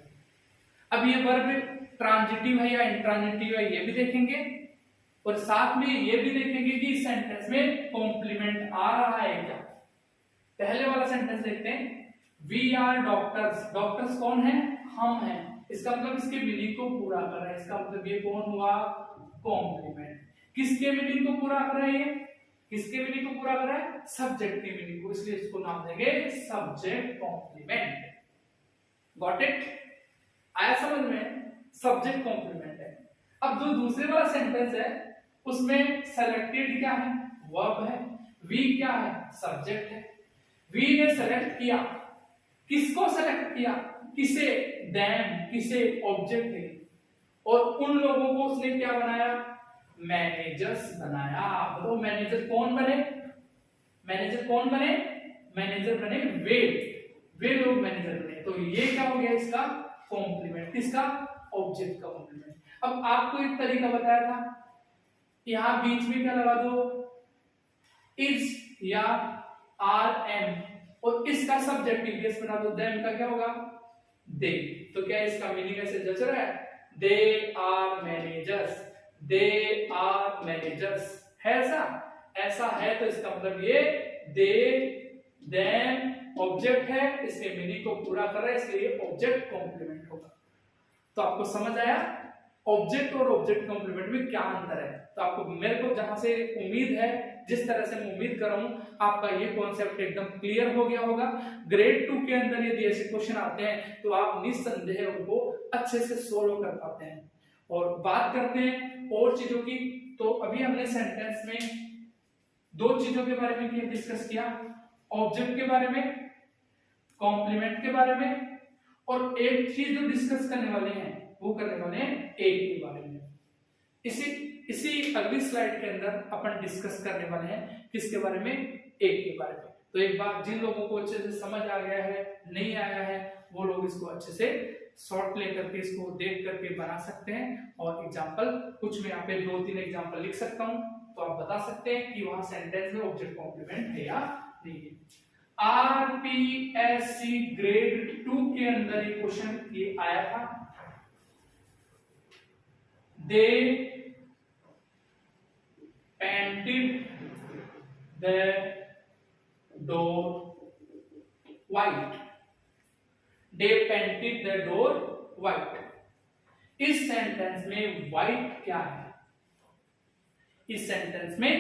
अब ये वर्ब ट्रांजिटिव है या इंट्रांजिटिव है ये भी देखेंगे, और साथ में ये भी देखेंगे कि इस सेंटेंस में कॉम्प्लीमेंट आ रहा है क्या। पहले वाला सेंटेंस देखते हैं, वी आर डॉक्टर्स। डॉक्टर्स कौन है? हम हैं। इसका मतलब इसके मीनिंग को पूरा कर रहा है। इसका मतलब ये कौन हुआ? कॉम्प्लीमेंट। किसके मीनिंग को पूरा कर रहा है? ये किसके मीनिंग को पूरा कर रहा है? सब्जेक्ट के मीनिंग को, इसलिए इसको नाम देंगे सब्जेक्ट कॉम्प्लीमेंट। Got it? आया समझ में? सब्जेक्ट कॉम्प्लीमेंट है। अब जो दूसरे वाला सेंटेंस है उसमें सेलेक्टेड क्या है? वर्ब है। वी क्या है? सब्जेक्ट है। वी ने सेलेक्ट किया, किसको सेलेक्ट किया? किसे? देम। किसे? ऑब्जेक्ट है। और उन लोगों को उसने क्या बनाया? मैनेजर्स बनाया। तो मैनेजर कौन बने? मैनेजर कौन बने? मैनेजर बने वे लोग मैनेजर बने। तो ये क्या हो गया इसका? कॉम्प्लीमेंट। किसका? ऑब्जेक्ट का कॉम्प्लीमेंट। अब आपको एक तरीका बताया था, यहां बीच में क्या लगा दो? इज या आर एम, और इसका सब्जेक्ट टीपीएस बना दो। देम का क्या होगा? दे। तो क्या इसका मीनिंग ऐसे जच रहा है? They are managers. They are managers है ऐसा? ऐसा है तो इसका मतलब ये दे देम ऑब्जेक्ट है, इसके मीनिंग को पूरा कर रहा है, इसलिए ऑब्जेक्ट कॉम्प्लीमेंट होगा। तो आपको समझ आया ऑब्जेक्ट और ऑब्जेक्ट कॉम्प्लीमेंट में क्या अंतर है? तो आपको, मेरे को जहां से उम्मीद है, जिस तरह से मैं उम्मीद कर रहा हूं, आपका ये कॉन्सेप्ट एकदम क्लियर हो गया होगा। ग्रेड 2 के अंदर यदि ऐसे क्वेश्चन आते हैं तो आप निस्संदेह उनको अच्छे से सोल्व कर पाते हैं। और बात करते हैं और चीजों की, तो अभी हमने सेंटेंस में दो चीजों के बारे में डिस्कस किया, ऑब्जेक्ट के बारे में, कॉम्प्लीमेंट के बारे में, और एक चीज जो डिस्कस करने वाले हैं वो करने वाले हैं एक के बारे में। इसी अगली स्लाइड के अंदर अपन डिस्कस करने वाले हैं किसके बारे में? एक के बारे में। तो एक बार जिन लोगों को अच्छे से समझ आ गया है, नहीं आया है, वो लोग इसको अच्छे से शॉर्ट लेकर के इसको देख करके बना सकते हैं। और एग्जांपल कुछ मैं यहाँ पे 2-3 एग्जांपल लिख सकता हूं, तो आप बता सकते हैं कि वहां सेंटेंस में ऑब्जेक्ट कॉम्प्लीमेंट है या नहीं है। आरपीएससी ग्रेड 2 के अंदर ये क्वेश्चन ये आया था। They painted the door white. They painted the door white. इस सेंटेंस में white क्या है? इस सेंटेंस में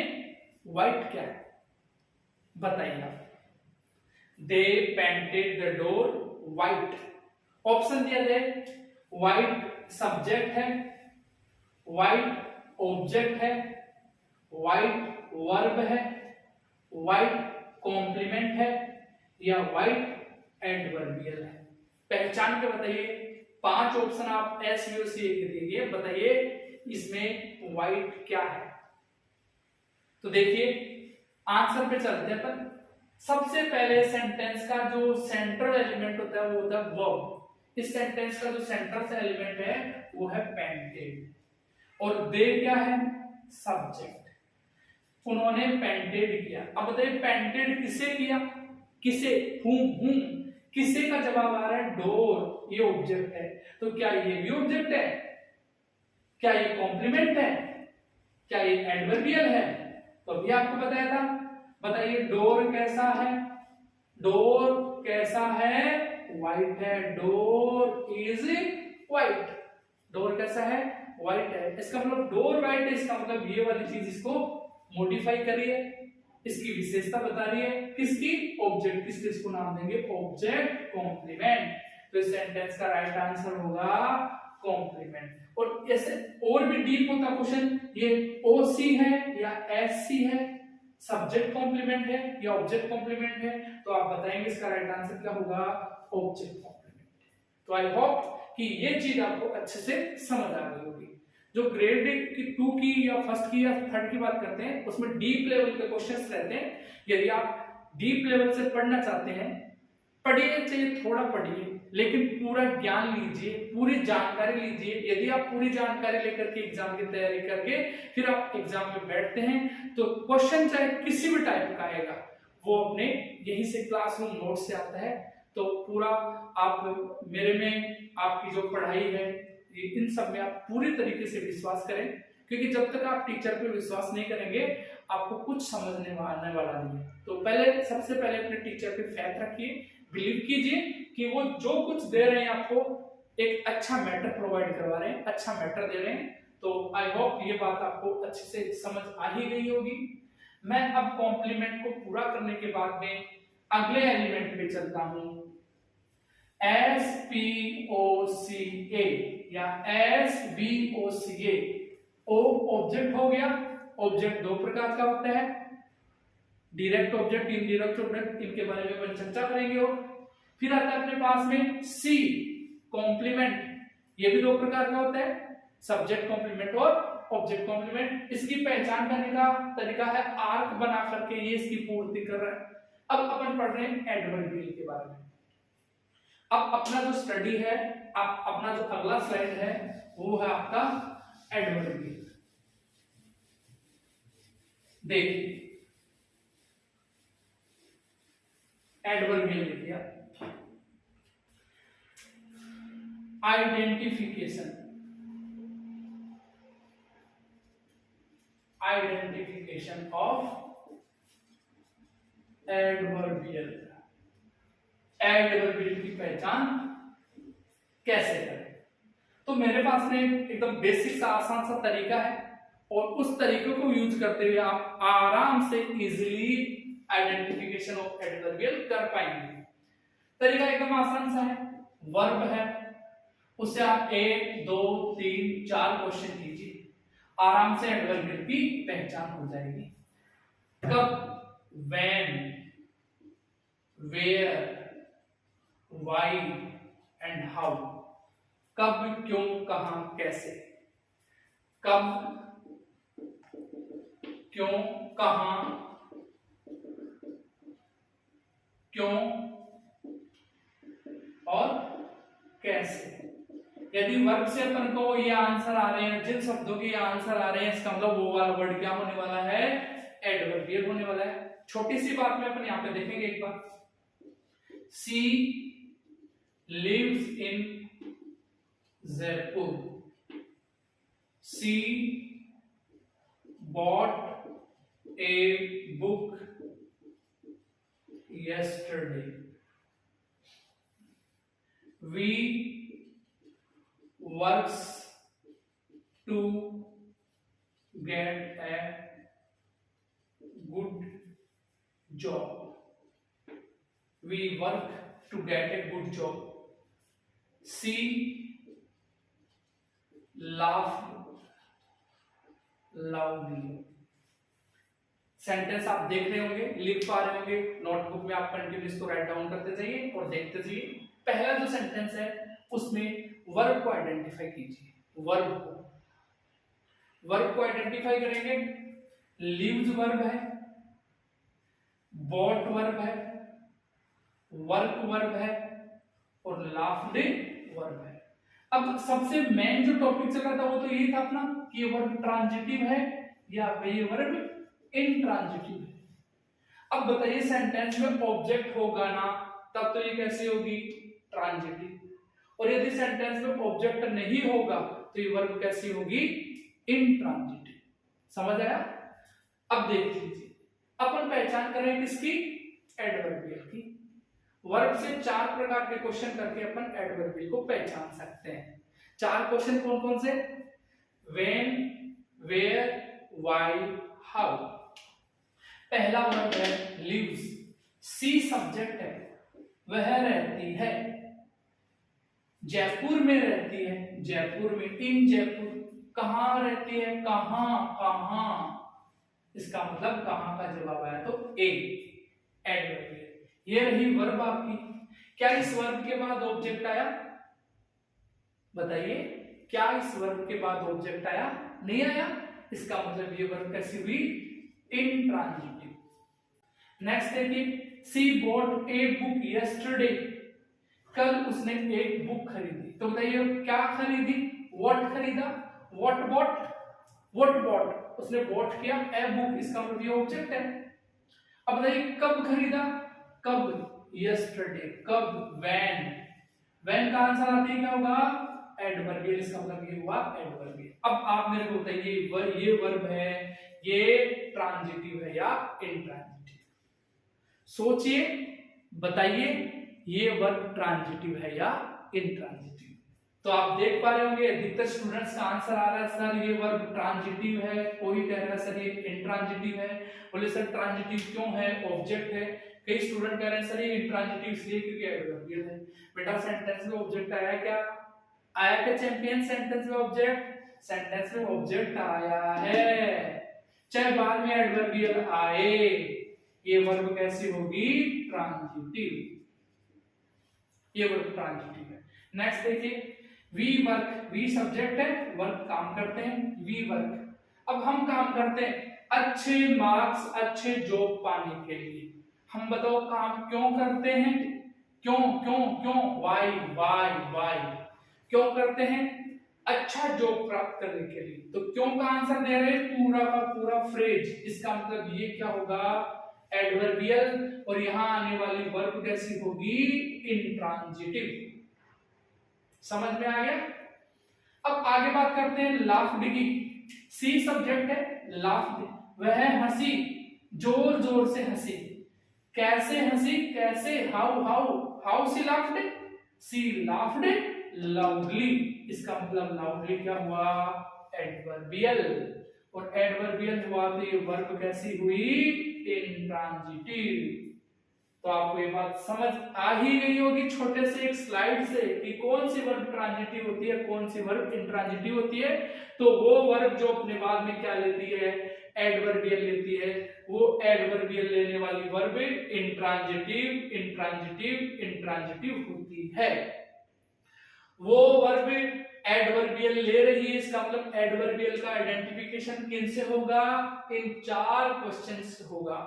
white क्या है? बताइए आप। They painted the door white. Option दिया जाए, white सब्जेक्ट है, व्हाइट ऑब्जेक्ट है, व्हाइट वर्ब है, व्हाइट कॉम्प्लीमेंट है, या व्हाइट एडवर्बियल है। पहचान के बताइए। 5 ऑप्शन आप एसवीओसी के दीजिए, बताइए इसमें व्हाइट क्या है। तो देखिए आंसर पे चलते हैं अपन। सबसे पहले सेंटेंस का जो सेंट्रल एलिमेंट होता है वो होता है वर्ब। इस सेंटेंस का जो सेंट्रल एलिमेंट है वो है पेंटेड, और दे क्या है? सब्जेक्ट। उन्होंने पेंटेड किया। अब बताइए पेंटेड किसे किया? किसे? whom। किसे का जवाब आ रहा है? डोर। ये ऑब्जेक्ट है, तो क्या ये भी ऑब्जेक्ट है? क्या ये कॉम्प्लीमेंट है? क्या ये एडवर्बियल है? तो अभी आपको बताया था। बताइए डोर कैसा है? डोर कैसा है? व्हाइट है। Door is white. डोर कैसा है? व्हाइट है। इसका मतलब डोर व्हाइट है, इसका मतलब ये वाली चीज इसको मॉडिफाई करिए, इसकी विशेषता बता रही है। किसकी? ऑब्जेक्ट। इसलिए इसको नाम देंगे ऑब्जेक्ट कॉम्प्लीमेंट। तो इस सेंटेंस का राइट आंसर होगा कॉम्प्लीमेंट। और ऐसे और भी डीप होता क्वेश्चन, ये ओसी है या एससी है, सब्जेक्ट कॉम्प्लीमेंट है या ऑब्जेक्ट कॉम्प्लीमेंट है, तो आप बताएंगे इसका राइट आंसर क्या होगा? Object complement. तो आई होप कि ये चीज आपको अच्छे से समझ आ गई होगी। जो ग्रेड 2 की या फर्स्ट की या थर्ड की बात करते हैं उसमें डीप लेवल के क्वेश्चंस रहते हैं। यदि आप डीप लेवल से पढ़ना चाहते हैं, पढ़िए, चाहिए थोड़ा पढ़िए, लेकिन पूरा ज्ञान लीजिए, पूरी जानकारी लीजिए। यदि आप पूरी जानकारी लेकर के एग्जाम की तैयारी करके फिर आप एग्जाम में बैठते हैं तो क्वेश्चन चाहे किसी भी टाइप का आएगा वो अपने यहीं से क्लासरूम नोट से आता है। तो पूरा आप मेरे में आपकी जो पढ़ाई है इन सब में आप पूरी तरीके से विश्वास करें। क्योंकि जब तक आप टीचर पे विश्वास नहीं करेंगे आपको कुछ समझने आने वाला नहीं है। तो पहले सबसे पहले अपने टीचर पे फेथ रखिए, बिलीव कीजिए कि वो जो कुछ दे रहे हैं आपको एक अच्छा मैटर प्रोवाइड करवा रहे हैं, अच्छा मैटर दे रहे हैं। तो आई होप ये बात आपको अच्छे से समझ आ ही गई होगी। मैं अब कॉम्प्लीमेंट को पूरा करने के बाद में अगले एलिमेंट पे चलता हूं। SPOCA या SBOCA। O ऑब्जेक्ट हो गया। ऑब्जेक्ट दो प्रकार का होता है, डायरेक्ट ऑब्जेक्ट, इनडायरेक्ट ऑब्जेक्ट, इनके बारे में अपन चर्चा करेंगे। और फिर आता है अपने पास में C कॉम्प्लीमेंट, ये भी दो प्रकार का होता है, सब्जेक्ट कॉम्प्लीमेंट और ऑब्जेक्ट कॉम्प्लीमेंट। इसकी पहचान करने का तरीका है आर्क बना करके ये इसकी पूर्ति कर रहा है। अब अपन पढ़ रहे हैं एडवर्बियल के बारे में। अब अपना जो स्टडी है, आप अपना जो अगला स्लाइड है वो है आपका एडवर्बियल। देखिए एडवर्बियल लिखिए, identification, identification of adverbial. Adverbial की पहचान कैसे करें? तो मेरे पास में एकदम बेसिक सा आसान सा तरीका है और उस तरीके को यूज करते हुए आप आराम से इजीली आइडेंटिफिकेशन ऑफ एडवर्बियल कर पाएंगे। तरीका एकदम आसान सा है, वर्ब है, उससे आप 1 2 3 4 क्वेश्चन कीजिए, आराम से एडवर्बियल की पहचान हो जाएगी। कब, when, where, why and how. कब, क्यों, कहां, कैसे। कब, क्यों, कहां, क्यों और कैसे। यदि वर्ब से अपन को ये आंसर आ रहे हैं, जिन शब्दों के ये आंसर आ रहे हैं, इसका मतलब वो वाला वर्ड क्या होने वाला है, एडवर्बियल होने वाला है। छोटी सी बात में अपन यहां पे देखेंगे एक बार। She lives in Jaipur. She bought a book yesterday. We works to get a good job. We work to get a good job. She laughed loudly. Sentence आप देख रहे होंगे, लिख पा रहे होंगे, नोटबुक में आप कंटिन्यू इसको राइट डाउन करते जाइए और देखते जाइए। पहला जो सेंटेंस है उसमें वर्ब को आइडेंटिफाई कीजिए। वर्ब को आइडेंटिफाई करेंगे। लिव्स वर्ब है, बॉट वर्ब है, वर्क वर्ब है और लाफ्ड वर्ब है। अब सबसे मेन जो टॉपिक चल रहा था वो तो यही था अपना कि ये वर्ब ट्रांजिटिव है या ये वर्ब इंट्रांजिटिव है। अब बताइए सेंटेंस में ऑब्जेक्ट होगा ना, तब तो ये कैसे होगी, ट्रांजिटिव। और यदि सेंटेंस में ऑब्जेक्ट नहीं होगा तो ये वर्ब कैसी होगी, इंट्रांजिटिव। समझ आया? अब देख लीजिए, अपन पहचान करें किसकी, एडवर्बियल की। वर्ब से 4 प्रकार के क्वेश्चन करके अपन एडवर्बियल को पहचान सकते हैं। 4 क्वेश्चन कौन कौन से, व्हेन, वेयर, व्हाई, हाउ। पहला वर्ब है लिव्स, सी सब्जेक्ट है, वह रहती है, जयपुर में रहती है, जयपुर में, इन जयपुर। कहां रहती है, कहां, इसका मतलब कहां का जवाब आया तो ए, एडवर्बियल। ये रही वर्ब आपकी। क्या इस वर्ब के बाद ऑब्जेक्ट आया, बताइए, क्या इस वर्ब के बाद ऑब्जेक्ट आया, नहीं आया। इसका मतलब ये वर्ब कैसी हुई, इंट्रांजिटिव। नेक्स्ट देखिए, सी बॉट ए बुक यस्टरडे, कल उसने एक बुक खरीदी। तो बताइए क्या खरीदी, व्हाट खरीदा, व्हाट बॉट, उसने बॉट किया ए बुक, इसका मतलब ये ऑब्जेक्ट है। अब बताइए कब खरीदा, कब, यस्टरडे। कब, व्हेन का आंसर आते ही क्या होगा, एडवर्बियल, इसका मतलब ये हुआ एडवर्बियल। अब आप मेरे को बताइए ये वर्ब है, ये ट्रांजिटिव है या इंट्रांजिटिव? सोचिए, बताइए ये वर्ब ट्रांजिटिव है या इंट्रांजिटिव? तो आप देख पा रहे होंगे अधिकतर स्टूडेंट्स का आंसर आ रहा है सर ये वर्ब ट्रांजिटिव है, कोई कह रहा है सर ये इंट्रांजिटिव है। बोले सर ट्रांजिटिव क्यों है, ऑब्जेक्ट है। कई स्टूडेंट कह रहे हैं सर ये इंट्रांजिटिव इसलिए क्योंकि एडवर्बियल है। बेटा सेंटेंस में ऑब्जेक्ट आया क्या? आया क्या चैंपियन सेंटेंस में ऑब्जेक्ट? सेंटेंस में ऑब्जेक्ट आया है, चाहे बाद में एडवर्बियल आए, ये वर्ब कैसी होगी? ट्रांजिटिव, ये वर्ब ट्रांजिटिव है। नेक्स्ट देखिए, वी वर्क, वी सब्जेक्ट है, वर्क काम करते हैं, वी वर्क। अब हम काम करते हैं अच्छे मार्क्स, अच्छे जॉब पाने के लिए। हम बताओ काम क्यों करते हैं? क्यों क्यों क्यों? वाई वाई वाई, क्यों करते हैं? अच्छा जॉब प्राप्त करने के लिए। तो क्यों का आंसर दे रहे हैं पूरा का पूरा फ्रेज, इसका मतलब ये क्या होगा? एडवर्बियल। और यहां आने वाली वर्ब कैसी होगी? इंट्रांजिटिव। समझ में आ गया? अब आगे बात करते हैं लाफ्ड की। सी सब्जेक्ट है, लाफ्ड, वह हंसी, जोर जोर से हंसी। कैसे हंसी? कैसे? How how how she laughed? She laughed loudly, इसका मतलब लाउडली क्या हुआ? एडवर्बियल। और एडवर्बियल हुआ तो ये वर्ब कैसी हुई? इंट्रांजिटिव। तो आपको ये बात समझ आ ही गई होगी छोटे से एक स्लाइड से कि कौन सी वर्ब ट्रांजिटिव होती है, कौन सी वर्ब इंट्रांजिटिव होती है। तो वो वर्ब जो अपने बाद में क्या लेती है? एडवर्बियल लेती है। वो एडवर्बियल लेने वाली वर्ब इंट्रांजिटिव इंट्रांजिटिव इंट्रांजिटिव होती है। वो वर्ब एडवर्बियल ले रही है, इसका मतलब एडवर्बियल का आइडेंटिफिकेशन किनसे होगा? इन 4 क्वेश्चन से होगा।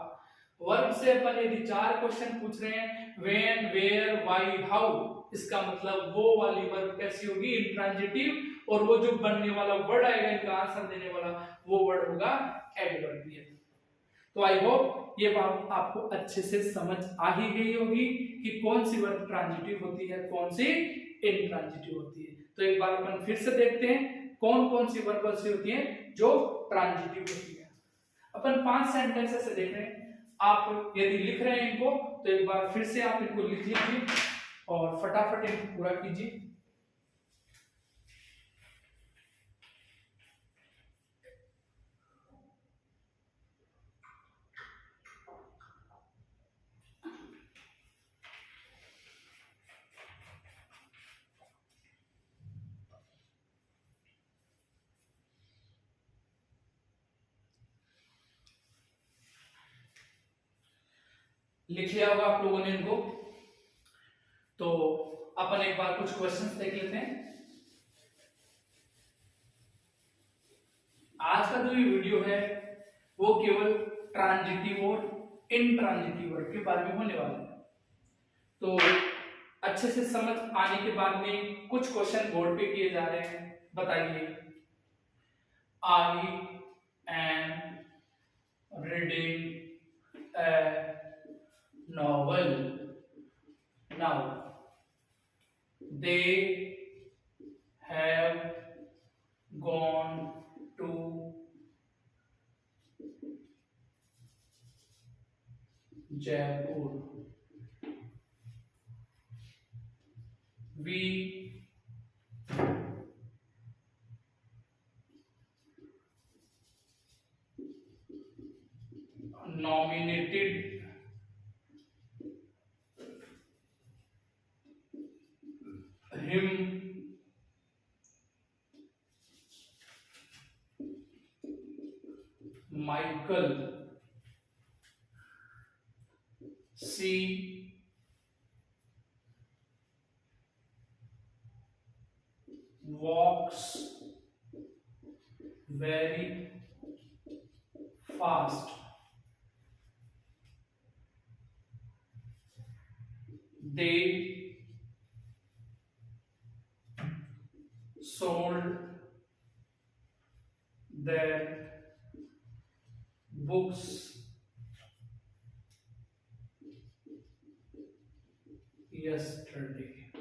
वर्ब से अपन यदि 4 क्वेश्चन पूछ रहे हैं, व्हेन, वेयर, व्हाई, हाउ, इसका मतलब वो वाली वर्ब कैसी होगी? इंट्रांजिटिव। और वो जो बनने वाला वर्ड आएगा इनका आंसर देने वाला, वो वर्ड होगा एडवर्बियल। तो आई होप ये बात आपको अच्छे से समझ आ ही गई होगी कि कौन सी वर्ब ट्रांजिटिव होती है, कौन सी इंट्रांजिटिव होती है। तो एक बार अपन फिर से देखते हैं कौन कौन सी वर्ब ऐसी होती हैं जो ट्रांजिटिव होती है। अपन 5 सेंटेंस से देख रहे हैं। आप यदि लिख रहे हैं इनको तो एक बार फिर से आप इनको लिख लीजिए और फटाफट इनको पूरा कीजिए। लिख लिया होगा आप लोगों ने इनको। तो अपन एक बार कुछ क्वेश्चंस देख लेते हैं। आज का जो ये वीडियो है वो केवल ट्रांजिटिव और इंट्रांजिटिव वर्ब के बारे में होने वाला है। तो अच्छे से समझ आने के बाद में कुछ क्वेश्चन बोर्ड पे किए जा रहे हैं। बताइए, आई am reading A novel. Now they have gone to Jaipur. We nominated him Michael. She walks very fast. They sold their books yesterday.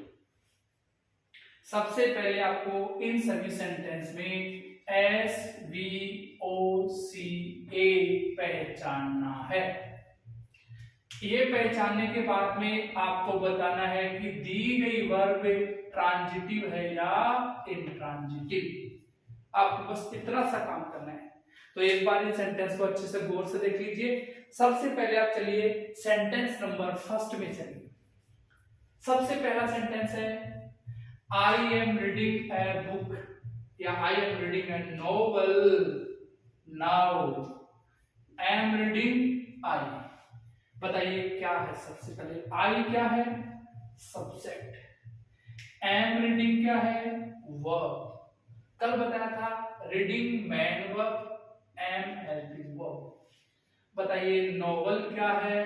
सबसे पहले आपको इन सभी सेंटेंस में SVOCA पहचानना है। ये पहचानने के बाद में आपको बताना है कि दी गई वर्ब ट्रांजिटिव है या इंट्रांजिटिव। आपको बस इतना सा काम करना है। तो एक बार इन सेंटेंस को अच्छे से गौर से देख लीजिए। सबसे पहले आप चलिए सेंटेंस नंबर फर्स्ट में चलिए। सबसे पहला सेंटेंस है I am reading a book या I am reading a novel now. I am reading I, बताइए क्या है? सबसे पहले आई क्या है? सब्जेक्ट। एम रीडिंग क्या है? वर्ब। कल बताया था reading man verb, am helping verb. बताइए नोवेल क्या है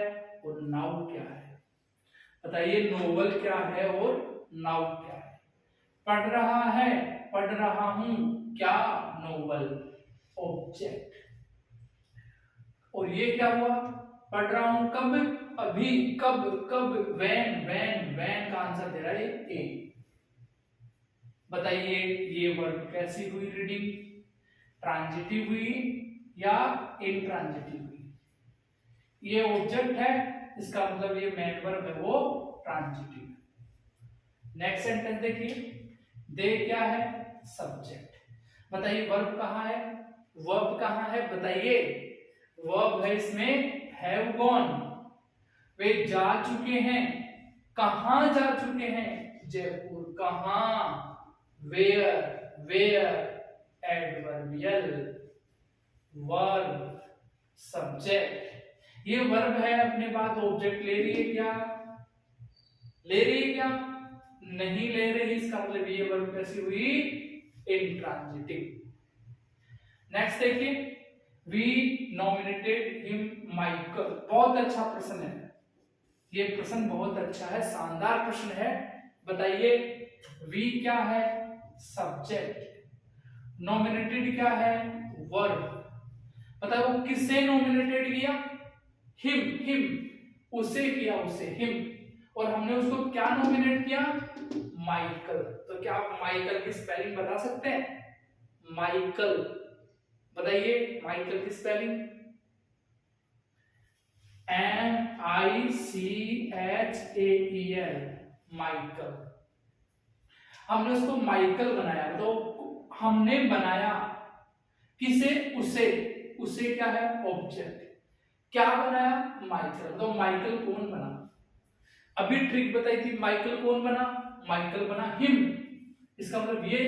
और नाउ क्या है? बताइए नोवेल क्या है और नाउ क्या है? पढ़ रहा है, पढ़ रहा हूं, क्या? Novel, object. और ये क्या हुआ? पढ़ रहा हूं कब? अभी। कब? कब? व्हेन का आंसर दे रहा है ए। बताइए ये वर्ब कैसी हुई? रीडिंग ट्रांजिटिव हुई या इंट्रांजिटिव हुई? ये ऑब्जेक्ट है, इसका मतलब ये मेन वर्ब है वो ट्रांजिटिव। नेक्स्ट सेंटेंस देखिए, दे क्या है? सब्जेक्ट। बताइए वर्ब कहां है? वर्ब कहां है? बताइए वर्ब है इसमें हैव गॉन। वे जा चुके हैं। कहां जा चुके हैं? जयपुर। कहां? Where adverbial verb subject. ये वर्ब है, अपने बाद ऑब्जेक्ट ले रही है क्या? ले रही है क्या? नहीं ले रही। इसका मतलब ये वर्ब कैसी हुई? इंट्रांजिटिव। नेक्स्ट देखिए, वी नॉमिनेटेड हिम माइकल। बहुत अच्छा प्रश्न है ये, प्रश्न बहुत अच्छा है, शानदार प्रश्न है। बताइए वी क्या है? सब्जेक्ट। नॉमिनेटेड क्या है? वर्ब। बताओ वो किससे नॉमिनेटेड किया? हिम। उसे किया, उसे, हिम। और हमने उसको क्या नॉमिनेट किया? माइकल। तो क्या आप माइकल की स्पेलिंग बता सकते हैं? माइकल, बताइए माइकल की स्पेलिंग? MICHAEL, Michael. हमने उसको माइकल बनाया। तो हमने बनाया किसे? उसे क्या है? ऑब्जेक्ट। क्या बनाया? माइकल। तो माइकल कौन बना? अभी ट्रिक बताई थी, माइकल कौन बना? माइकल बना हिम। इसका मतलब ये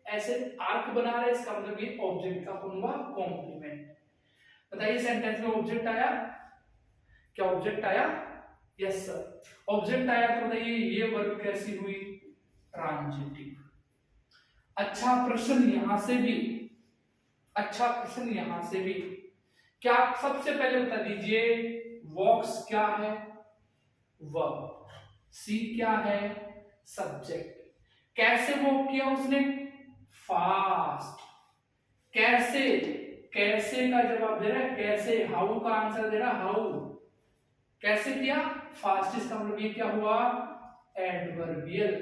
ऐसे आर्क बना रहे, इसका मतलब ये ऑब्जेक्ट का कौन हुआ? कॉम्प्लीमेंट। बताइए सेंटेंस में ऑब्जेक्ट आया क्या? ऑब्जेक्ट आया? यस सर, ऑब्जेक्ट आया। तो बताइए ये वर्ब कैसी हुई? ट्रांजिटिव। अच्छा प्रश्न यहां से भी, अच्छा प्रश्न यहां से भी। क्या सबसे पहले बता दीजिए वॉक्स क्या है? वर्ब। सी क्या है? सब्जेक्ट। कैसे वॉक किया उसने? फास्ट। कैसे? कैसे का जवाब दे रहा है कैसे। हाउ का आंसर दे रहा हाउ। कैसे किया? फास्ट। इसका मतलब ये क्या हुआ? एडवर्बियल।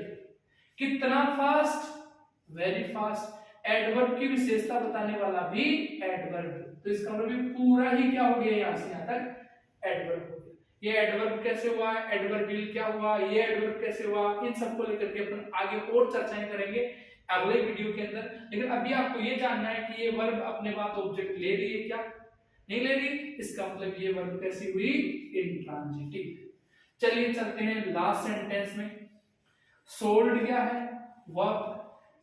कितना फास्ट? Very fast. एडवर्ब की विशेषता बताने वाला भी एडवर्ब। तो इसका मतलब पूरा ही क्या हो गया? यहां से यहां तक एडवर्ब हो गया। ये एडवर्ब कैसे हुआ? एडवर्बियल क्या हुआ? ये एडवर्ब कैसे हुआ? इन सबको लेकर के अपन आगे और चर्चाएं करेंगे अगले वीडियो के अंदर। लेकिन अभी आपको ये जानना है कि ये वर्ब अपने बाद ऑब्जेक्ट ले रही है क्या? नहीं ले रही। इसका मतलब ये वर्ब कैसी हुई? इंट्रांजिटिव। चलिए चलते हैं लास्ट सेंटेंस में। सोल्ड क्या है? वर्ब।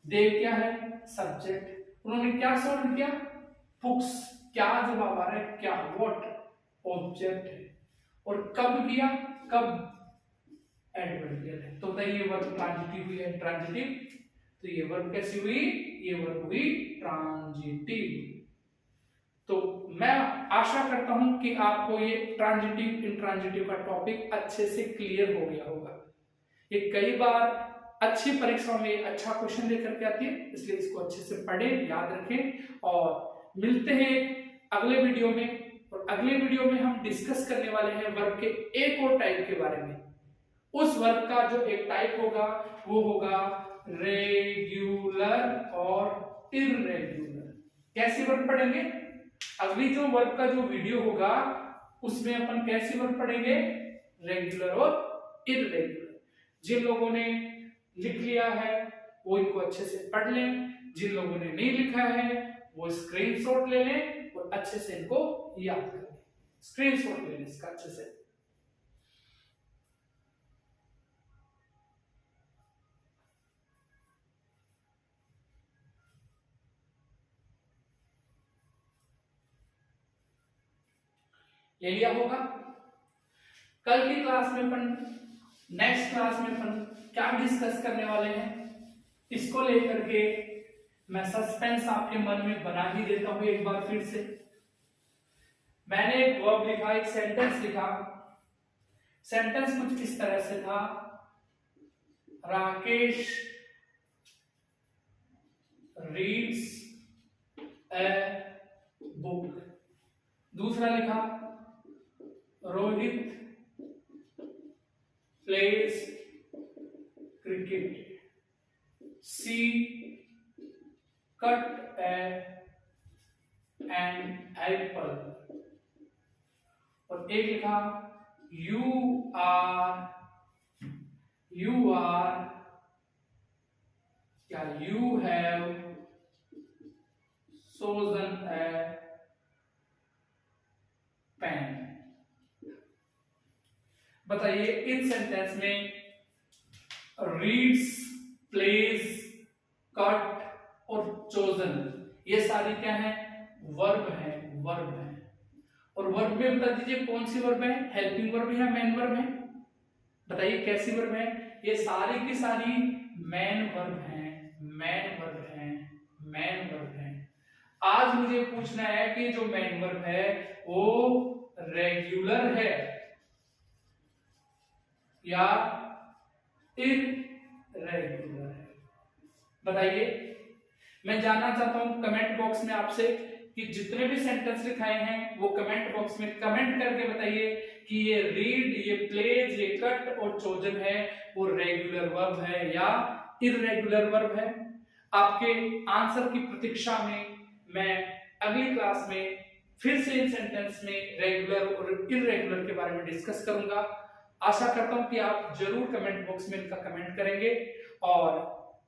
दे क्या है? सब्जेक्ट। उन्होंने क्या सोल्ड किया? बुक्स। क्या जवाब आ रहा है? क्या? व्हाट, ऑब्जेक्ट है। और कब किया? कब? एडवर्बियल है। तो बताइए ये वर्ब ट्रांजिटिव हुई है? ट्रांजिटिव। तो ये वर्ब कैसी हुई? ये वर्ब हुई ट्रांजिटिव। तो मैं आशा करता हूं कि आपको ये ट्रांजिटिव इंट्रांजिटिव का टॉपिक अच्छे से क्लियर हो गया होगा। ये कई बार अच्छी परीक्षा में अच्छा क्वेश्चन लेकर के आती है, इसलिए इसको अच्छे से पढ़ें, याद रखें। और मिलते हैं अगले वीडियो में। और अगले वीडियो में हम डिस्कस करने वाले हैं वर्ब के एक और टाइप के बारे में। उस वर्ब का जो एक टाइप होगा वो होगा रेगुलर और इररेगुलर। कैसे वर्ब पढ़ेंगे? अगली जो वर्ब का जो वीडियो होगा उसमें अपन कैसे वर्ब पढ़ेंगे? रेगुलर और इररेगुलर। जिन लोगों ने लिख लिया है वो इनको अच्छे से पढ़ लें, जिन लोगों ने नहीं लिखा है वो स्क्रीनशॉट ले लें और अच्छे से इनको याद कर लें। स्क्रीनशॉट ले लें इसका अच्छे से। ले लिया होगा। कल की क्लास में अपन, नेक्स्ट क्लास में अपन क्या डिस्कस करने वाले हैं इसको लेकर के मैं सस्पेंस आपके मन में बना ही देता हूं एक बार फिर से। मैंने एक वर्ब लिखा, एक सेंटेंस लिखा। सेंटेंस कुछ इस तरह से था, राकेश रीड्स ए बुक। दूसरा लिखा, Rohit plays cricket. She cut an apple. और एक लिखा, यू आर क्या you have chosen a pen. बताइए इन सेंटेंस में रीड्स, प्लेज, कट और चोजन ये सारी क्या है? वर्ब है, वर्ब है। और वर्ब में बता दीजिए कौन सी वर्ब है? हेल्पिंग वर्ब है, मेन वर्ब है? बताइए कैसी वर्ब है? ये सारी की सारी मेन वर्ब है, मेन वर्ब है, मेन वर्ब है। आज मुझे पूछना है कि जो मेन वर्ब है वो रेगुलर है या इररेगुलर है? बताइए। मैं जानना चाहता हूं कमेंट बॉक्स में आपसे कि जितने भी सेंटेंस लिखाए हैं वो कमेंट बॉक्स में कमेंट करके बताइए कि ये रीड, ये प्लेज, ये कट और चोजन है वो रेगुलर वर्ब है या इररेगुलर वर्ब है। आपके आंसर की प्रतीक्षा में मैं अगली क्लास में फिर से इन सेंटेंस में रेगुलर और इररेगुलर के बारे में डिस्कस करूंगा। आशा करता हूं कि आप जरूर कमेंट बॉक्स में इनका कमेंट करेंगे। और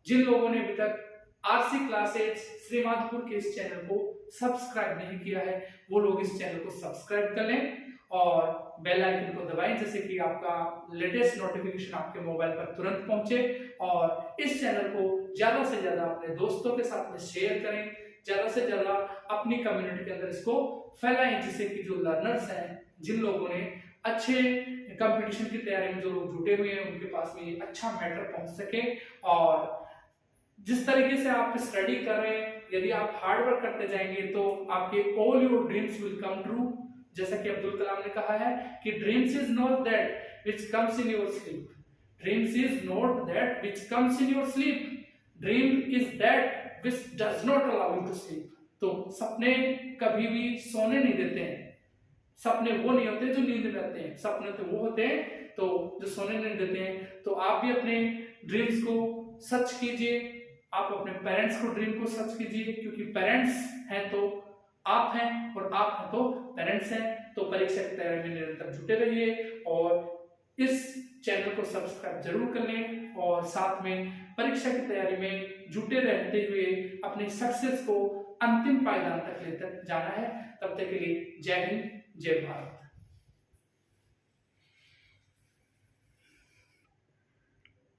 जिन लोगों ने अभी तक आरसी क्लासेस श्रीमाधपुर के इस चैनल को सब्सक्राइब नहीं किया है वो लोग इस चैनल को सब्सक्राइब कर लें और बेल आइकन को दबाएं, जैसे कि आपका लेटेस्ट नोटिफिकेशन आपके मोबाइल पर तुरंत पहुंचे। और इस चैनल को ज्यादा से ज्यादा अपने दोस्तों के साथ में शेयर करें, ज्यादा से ज्यादा अपनी कम्युनिटी के अंदर इसको फैलाएं, जिससे कि जो लर्नर्स हैं, जिन लोगों ने अच्छे कंपटीशन की तैयारी में जो लोग जुटे हुए हैं उनके पास में ये अच्छा मैटर पहुंच सके। और जिस तरीके से आप स्टडी कर रहे हैं, यदि आप हार्ड वर्क करते जाएंगे तो आपके all your dreams will come true. जैसा कि अब्दुल कलाम ने कहा है कि dreams is not that which comes in your sleep, dreams is not that which comes in your sleep, dream is that which does not allow you to sleep. तो सपने कभी भी सोने नहीं देते हैं। सपने वो नहीं होते जो नींद में आते हैं, सपने तो वो होते हैं तो जो सोने नहीं देते हैं। तो आप भी अपने ड्रीम्स को सच कीजिए, आप अपने पेरेंट्स को ड्रीम को सच कीजिए, क्योंकि पेरेंट्स हैं तो आप हैं और आप हैं तो पेरेंट्स हैं। तो परीक्षा की तैयारी में निरंतर जुटे रहिए और इस चैनल को सब्सक्राइब जरूर कर लें और साथ में परीक्षा की तैयारी में जुटे रहते हुए अपनी सक्सेस को अंतिम पायदान तक लेकर जाना है। तब तक के लिए जय हिंद, जय भारत।